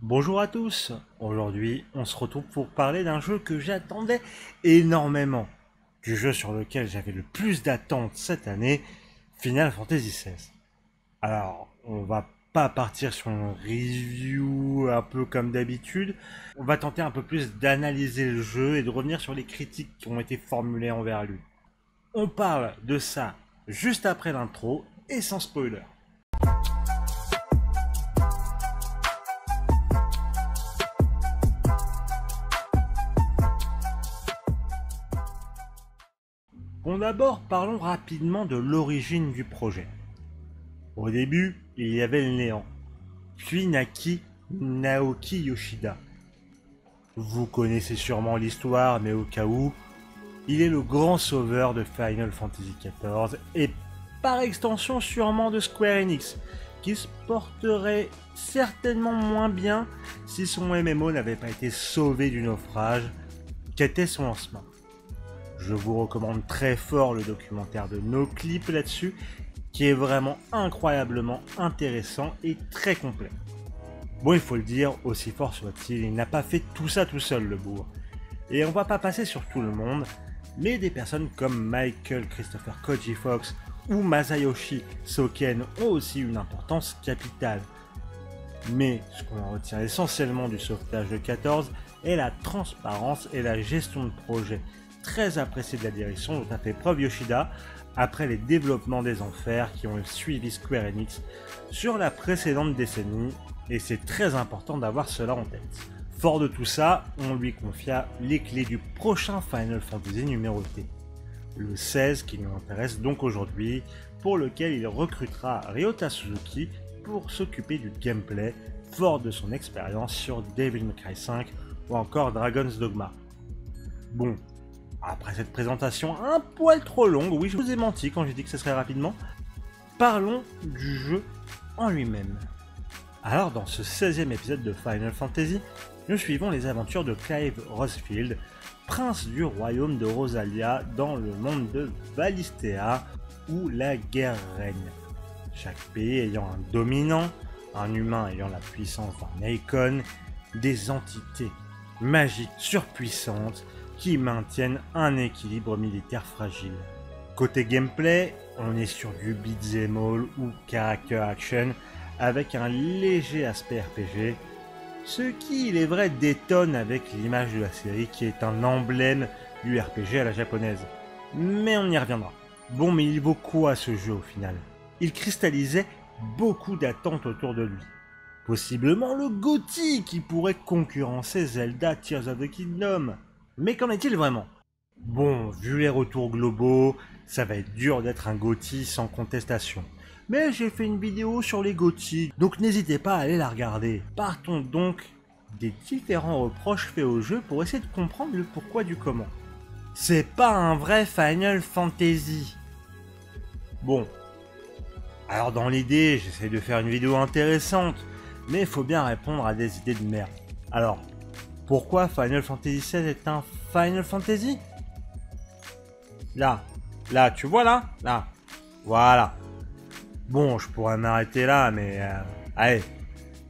Bonjour à tous, aujourd'hui on se retrouve pour parler d'un jeu que j'attendais énormément, du jeu sur lequel j'avais le plus d'attentes cette année, Final Fantasy XVI. Alors, on va pas partir sur une review un peu comme d'habitude, on va tenter un peu plus d'analyser le jeu et de revenir sur les critiques qui ont été formulées envers lui. On parle de ça juste après l'intro et sans spoiler. Bon, d'abord, parlons rapidement de l'origine du projet. Au début, il y avait le néant, puis naquit Naoki Yoshida. Vous connaissez sûrement l'histoire, mais au cas où, il est le grand sauveur de Final Fantasy XIV et par extension sûrement de Square Enix, qui se porterait certainement moins bien si son MMO n'avait pas été sauvé du naufrage qu'était son lancement. Je vous recommande très fort le documentaire de NoClip là-dessus, qui est vraiment incroyablement intéressant et très complet. Bon, il faut le dire, aussi fort soit-il, il n'a pas fait tout ça tout seul, le bourg. Et on va pas passer sur tout le monde, mais des personnes comme Michael Christopher Koji Fox ou Masayoshi Soken ont aussi une importance capitale. Mais ce qu'on en retient essentiellement du sauvetage de 14 est la transparence et la gestion de projet, très apprécié de la direction dont a fait preuve Yoshida après les développements des enfers qui ont suivi Square Enix sur la précédente décennie, et c'est très important d'avoir cela en tête. Fort de tout ça, on lui confia les clés du prochain Final Fantasy numéroté, le 16 qui nous intéresse donc aujourd'hui, pour lequel il recrutera Ryota Suzuki pour s'occuper du gameplay, fort de son expérience sur Devil May Cry 5 ou encore Dragon's Dogma. Bon, après cette présentation un poil trop longue, oui je vous ai menti quand j'ai dit que ce serait rapidement, parlons du jeu en lui-même. Alors dans ce 16e épisode de Final Fantasy, nous suivons les aventures de Clive Rosfield, prince du royaume de Rosalia dans le monde de Valisthea, où la guerre règne. Chaque pays ayant un dominant, un humain ayant la puissance d'un Eikon, des entités magiques surpuissantes qui maintiennent un équilibre militaire fragile. Côté gameplay, on est sur du beat'em all ou character action avec un léger aspect RPG, ce qui, il est vrai, détonne avec l'image de la série qui est un emblème du RPG à la japonaise. Mais on y reviendra. Bon, mais il vaut quoi ce jeu au final? Il cristallisait beaucoup d'attentes autour de lui. Possiblement le GOTY qui pourrait concurrencer Zelda Tears of the Kingdom. Mais qu'en est-il vraiment? Bon, vu les retours globaux, ça va être dur d'être un GOTY sans contestation. Mais j'ai fait une vidéo sur les GOTY, donc n'hésitez pas à aller la regarder. Partons donc des différents reproches faits au jeu pour essayer de comprendre le pourquoi du comment. C'est pas un vrai Final Fantasy. Bon, alors dans l'idée, j'essaie de faire une vidéo intéressante, mais il faut bien répondre à des idées de merde. Alors, pourquoi Final Fantasy XVI est un Final Fantasy? Là, tu vois là, voilà. Bon, je pourrais m'arrêter là, mais allez,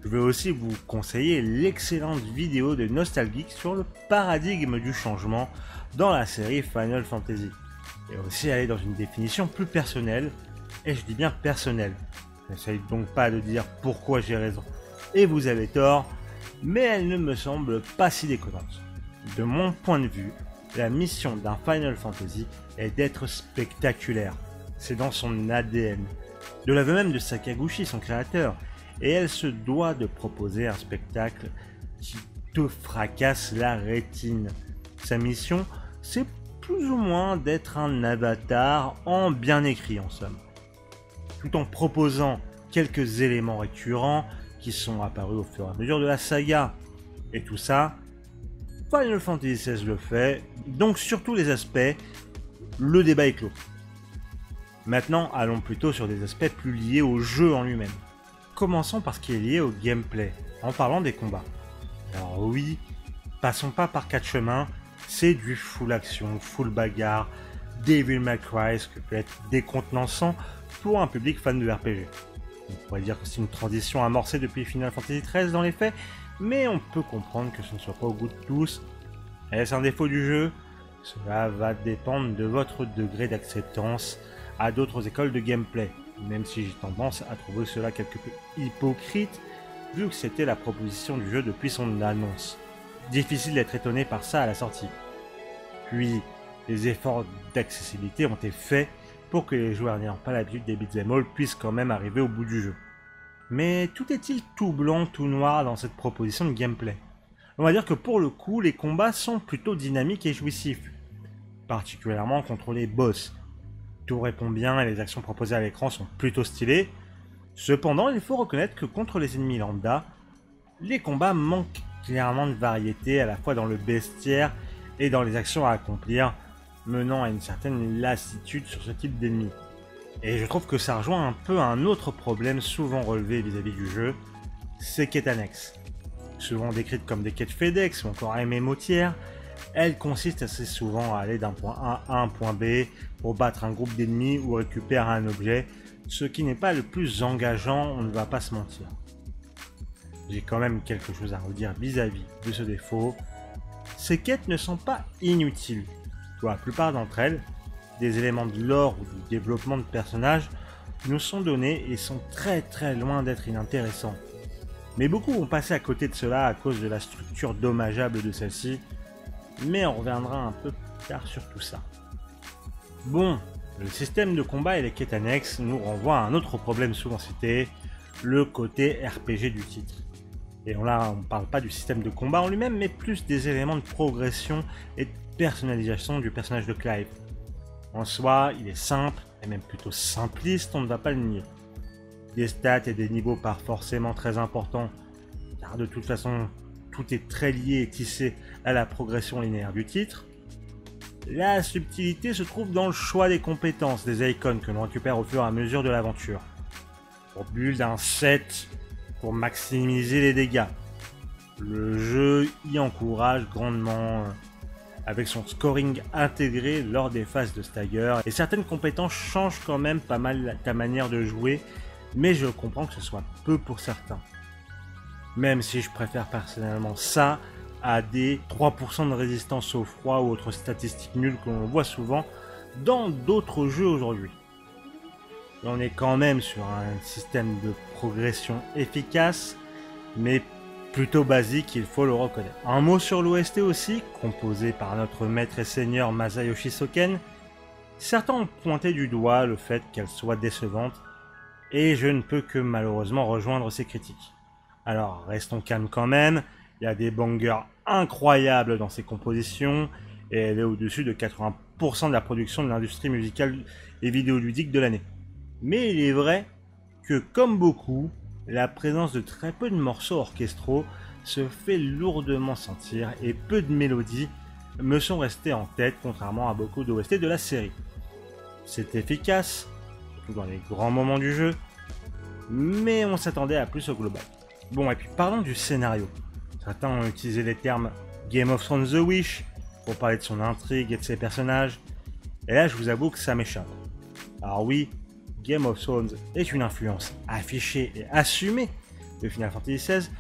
je vais aussi vous conseiller l'excellente vidéo de Nostalgeek sur le paradigme du changement dans la série Final Fantasy. Et aussi aller dans une définition plus personnelle, et je dis bien personnelle. N'essaye donc pas de dire pourquoi j'ai raison. Et vous avez tort, mais elle ne me semble pas si déconnante. De mon point de vue, la mission d'un Final Fantasy est d'être spectaculaire. C'est dans son ADN. De l'aveu même de Sakaguchi, son créateur, et elle se doit de proposer un spectacle qui te fracasse la rétine. Sa mission, c'est plus ou moins d'être un avatar en bien écrit en somme, tout en proposant quelques éléments récurrents qui sont apparus au fur et à mesure de la saga. Et tout ça, Final Fantasy XVI le fait, donc sur tous les aspects, le débat est clos. Maintenant, allons plutôt sur des aspects plus liés au jeu en lui-même. Commençons par ce qui est lié au gameplay, en parlant des combats. Alors oui, passons pas par quatre chemins, c'est du full action, full bagarre, Devil May Cry, ce qui peut être décontenançant pour un public fan de RPG. On pourrait dire que c'est une transition amorcée depuis Final Fantasy XIII dans les faits, mais on peut comprendre que ce ne soit pas au goût de tous. Est-ce un défaut du jeu? Cela va dépendre de votre degré d'acceptance à d'autres écoles de gameplay, même si j'ai tendance à trouver cela quelque peu hypocrite, vu que c'était la proposition du jeu depuis son annonce. Difficile d'être étonné par ça à la sortie. Puis, les efforts d'accessibilité ont été faits pour que les joueurs n'ayant pas l'habitude des beat'em all puissent quand même arriver au bout du jeu. Mais tout est-il tout blanc, tout noir dans cette proposition de gameplay? On va dire que pour le coup, les combats sont plutôt dynamiques et jouissifs, particulièrement contre les boss. Tout répond bien et les actions proposées à l'écran sont plutôt stylées. Cependant, il faut reconnaître que contre les ennemis lambda, les combats manquent clairement de variété à la fois dans le bestiaire et dans les actions à accomplir, menant à une certaine lassitude sur ce type d'ennemis. Et je trouve que ça rejoint un peu un autre problème souvent relevé vis-à-vis du jeu, c'est quêtes annexes. Souvent décrites comme des quêtes FedEx ou encore MMO tiers, elles consistent assez souvent à aller d'un point A à un point B pour battre un groupe d'ennemis ou récupérer un objet, ce qui n'est pas le plus engageant, on ne va pas se mentir. J'ai quand même quelque chose à redire vis-à-vis de ce défaut. Ces quêtes ne sont pas inutiles. Pour la plupart d'entre elles, des éléments de lore ou du développement de personnages nous sont donnés et sont très loin d'être inintéressants. Mais beaucoup vont passer à côté de cela à cause de la structure dommageable de celle-ci, mais on reviendra un peu plus tard sur tout ça. Bon, le système de combat et les quêtes annexes nous renvoient à un autre problème souvent cité, le côté RPG du titre. Et là, on ne parle pas du système de combat en lui-même, mais plus des éléments de progression et de personnalisation du personnage de Clive. En soi, il est simple, et même plutôt simpliste, on ne va pas le nier. Des stats et des niveaux pas forcément très importants, car de toute façon, tout est très lié et tissé à la progression linéaire du titre. La subtilité se trouve dans le choix des compétences, des icônes que l'on récupère au fur et à mesure de l'aventure. Pour build un set pour maximiser les dégâts. Le jeu y encourage grandement avec son scoring intégré lors des phases de stagger, et certaines compétences changent quand même pas mal ta manière de jouer, mais je comprends que ce soit peu pour certains. Même si je préfère personnellement ça à des 3% de résistance au froid ou autres statistiques nulles que l'on voit souvent dans d'autres jeux aujourd'hui. On est quand même sur un système de progression efficace, mais plutôt basique, il faut le reconnaître. Un mot sur l'OST aussi, composé par notre maître et seigneur Masayoshi Soken. Certains ont pointé du doigt le fait qu'elle soit décevante, et je ne peux que malheureusement rejoindre ces critiques. Alors restons calmes quand même, il y a des bangers incroyables dans ses compositions, et elle est au-dessus de 80% de la production de l'industrie musicale et vidéoludique de l'année. Mais il est vrai que, comme beaucoup, la présence de très peu de morceaux orchestraux se fait lourdement sentir et peu de mélodies me sont restées en tête, contrairement à beaucoup d'OST de la série. C'est efficace, surtout dans les grands moments du jeu, mais on s'attendait à plus au global. Bon, et puis parlons du scénario. Certains ont utilisé les termes Game of Thrones The Wish pour parler de son intrigue et de ses personnages, et là je vous avoue que ça m'échappe. Alors oui, Game of Thrones est une influence affichée et assumée de Final Fantasy XVI,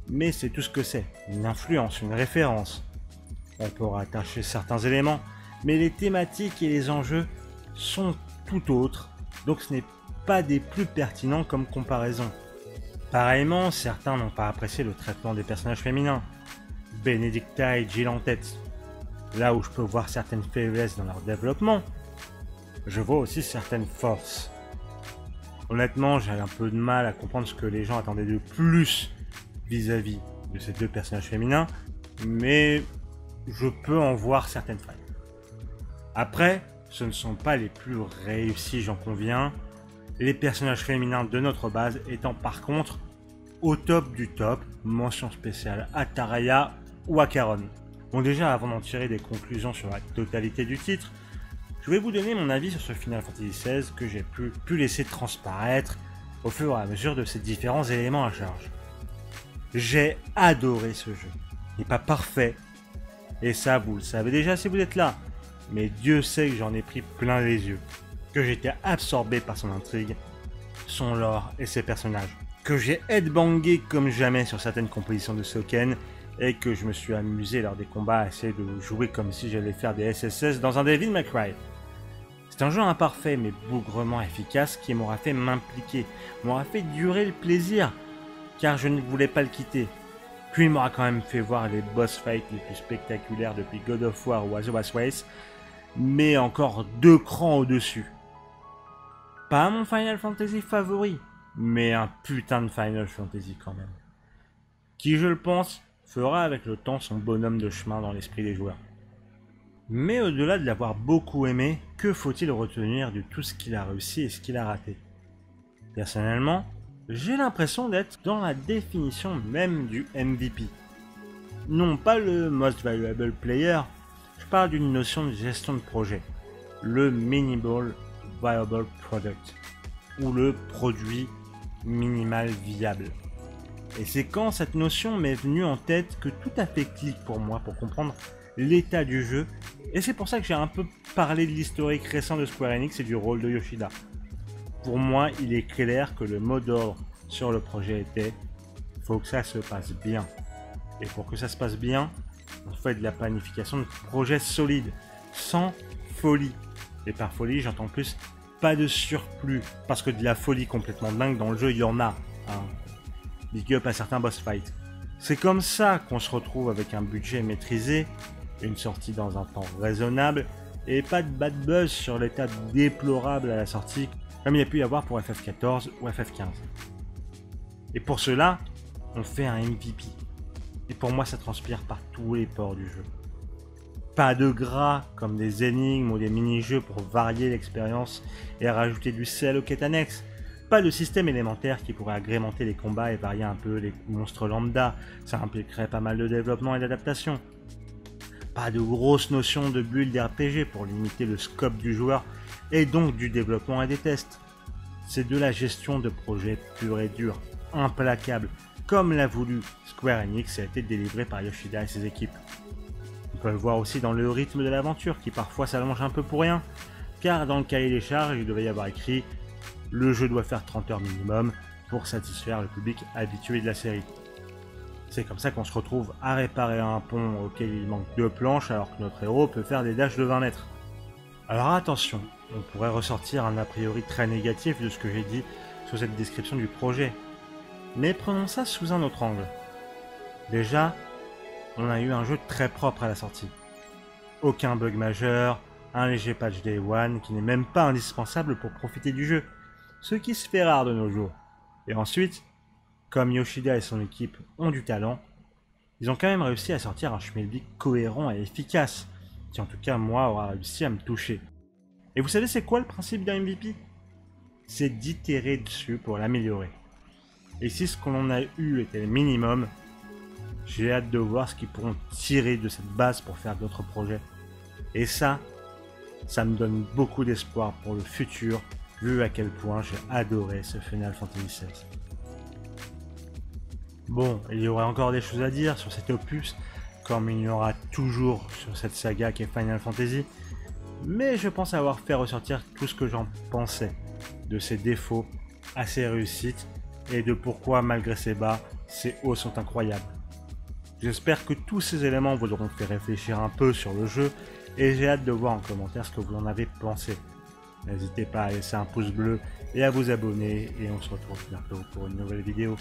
mais c'est tout ce que c'est, une influence, une référence. On peut rattacher certains éléments, mais les thématiques et les enjeux sont tout autres, donc ce n'est pas des plus pertinents comme comparaison. Pareillement, certains n'ont pas apprécié le traitement des personnages féminins, Benedicta et Jill en tête. Là où je peux voir certaines faiblesses dans leur développement, je vois aussi certaines forces. Honnêtement, j'ai un peu de mal à comprendre ce que les gens attendaient de plus vis-à-vis de ces deux personnages féminins, mais je peux en voir certaines failles. Après, ce ne sont pas les plus réussis, j'en conviens, les personnages féminins de notre base étant par contre au top du top, mention spéciale à Taraya ou à Charon. Bon, déjà, avant d'en tirer des conclusions sur la totalité du titre, je vais vous donner mon avis sur ce Final Fantasy XVI que j'ai pu laisser transparaître au fur et à mesure de ces différents éléments à charge. J'ai adoré ce jeu. Il n'est pas parfait, et ça vous le savez déjà si vous êtes là, mais Dieu sait que j'en ai pris plein les yeux, que j'étais absorbé par son intrigue, son lore et ses personnages. que j'ai headbangé comme jamais sur certaines compositions de Soken, et que je me suis amusé lors des combats à essayer de jouer comme si j'allais faire des SSS dans un Devil May Cry. C'est un jeu imparfait mais bougrement efficace qui m'aura fait m'impliquer, m'aura fait durer le plaisir, car je ne voulais pas le quitter. Puis il m'aura quand même fait voir les boss fights les plus spectaculaires depuis God of War ou The Race, mais encore 2 crans au-dessus. Pas mon Final Fantasy favori, mais un putain de Final Fantasy quand même. Qui, je le pense, fera avec le temps son bonhomme de chemin dans l'esprit des joueurs. Mais au-delà de l'avoir beaucoup aimé, que faut-il retenir de tout ce qu'il a réussi et ce qu'il a raté? Personnellement, j'ai l'impression d'être dans la définition même du MVP. Non pas le Most Valuable Player, je parle d'une notion de gestion de projet, le Minimal Viable Product, ou le produit minimal viable. Et c'est quand cette notion m'est venue en tête que tout a fait clic pour moi pour comprendre l'état du jeu, et c'est pour ça que j'ai un peu parlé de l'historique récent de Square Enix et du rôle de Yoshida. Pour moi, il est clair que le mot d'ordre sur le projet était « faut que ça se passe bien ». Et pour que ça se passe bien, on fait de la planification de projets solides, sans folie. Et par folie, j'entends plus pas de surplus, parce que de la folie complètement dingue dans le jeu, il y en a. Hein. Big up à certains boss fights. C'est comme ça qu'on se retrouve avec un budget maîtrisé, une sortie dans un temps raisonnable, et pas de bad buzz sur l'état déplorable à la sortie, comme il y a pu y avoir pour FF14 ou FF15. Et pour cela, on fait un MVP. Et pour moi, ça transpire par tous les pores du jeu. Pas de gras, comme des énigmes ou des mini-jeux pour varier l'expérience et rajouter du sel aux quêtes annexes. Pas de système élémentaire qui pourrait agrémenter les combats et varier un peu les monstres lambda, ça impliquerait pas mal de développement et d'adaptation. Pas de grosses notions de build RPG pour limiter le scope du joueur et donc du développement et des tests. C'est de la gestion de projet pur et dur, implacable, comme l'a voulu Square Enix et a été délivré par Yoshida et ses équipes. On peut le voir aussi dans le rythme de l'aventure qui parfois s'allonge un peu pour rien, car dans le cahier des charges il devait y avoir écrit « Le jeu doit faire 30 heures minimum pour satisfaire le public habitué de la série ». C'est comme ça qu'on se retrouve à réparer un pont auquel il manque 2 planches alors que notre héros peut faire des dashs de 20 mètres. Alors attention, on pourrait ressortir un a priori très négatif de ce que j'ai dit sur cette description du projet. Mais prenons ça sous un autre angle. Déjà, on a eu un jeu très propre à la sortie. Aucun bug majeur, un léger patch Day One qui n'est même pas indispensable pour profiter du jeu, ce qui se fait rare de nos jours. Et ensuite, comme Yoshida et son équipe ont du talent, ils ont quand même réussi à sortir un schmilblick cohérent et efficace, qui en tout cas moi aura réussi à me toucher. Et vous savez c'est quoi le principe d'un MVP? C'est d'itérer dessus pour l'améliorer. Et si ce que l'on a eu était le minimum, j'ai hâte de voir ce qu'ils pourront tirer de cette base pour faire d'autres projets. Et ça me donne beaucoup d'espoir pour le futur, vu à quel point j'ai adoré ce Final Fantasy XVI. Bon, il y aurait encore des choses à dire sur cet opus, comme il y en aura toujours sur cette saga qui est Final Fantasy, mais je pense avoir fait ressortir tout ce que j'en pensais, de ses défauts à ses réussites, et de pourquoi, malgré ses bas, ses hauts sont incroyables. J'espère que tous ces éléments vous auront fait réfléchir un peu sur le jeu, et j'ai hâte de voir en commentaire ce que vous en avez pensé. N'hésitez pas à laisser un pouce bleu et à vous abonner, et on se retrouve bientôt pour une nouvelle vidéo.